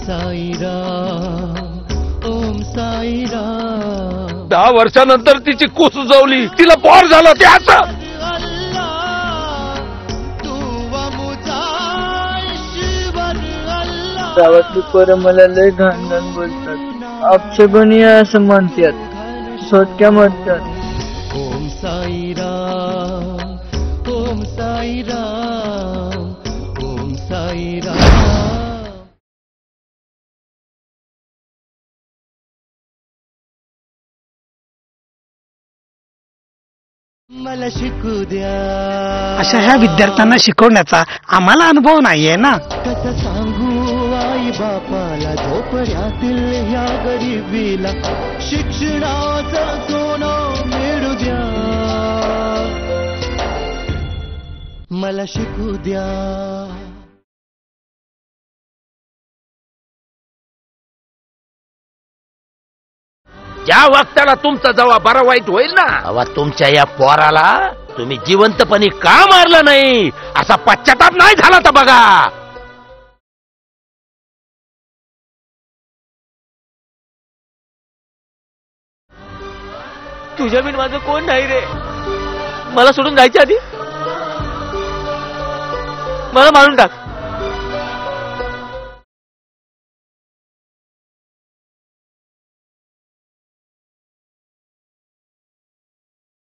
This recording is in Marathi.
साईराम, ओम साईराम. 10 वर्षानंतर तिची कुस उजवली, तिला पोर झालं त्याचं. गावातली पोरं मला लय घाण घाण बोलतात. अपशगुनी असं म्हणतात, सोटक्या म्हणतात. ओम साईराम, ओम साईराम, ओम साईराम. मला शिकू द्या. अशा ह्या विद्यार्थ्यांना शिकवण्याचा आम्हाला अनुभव नाहीये ना. कसं सांगू आई बापाला, झोपड्यातील ह्या गरिबीला शिक्षणाचं सोनं मिळू द्या. मला शिकू द्या. ज्या वक्ताला तुमचा जेव्हा बरा वाईट होईल ना, तेव्हा तुमच्या या पोराला तुम्ही जिवंतपणी का मारलं नाही असा पश्चाताप नाही झाला तर बघा. तुझ्या बिन माझं कोण नाही रे. मला सोडून जायच्या आधी मला मारून टाक.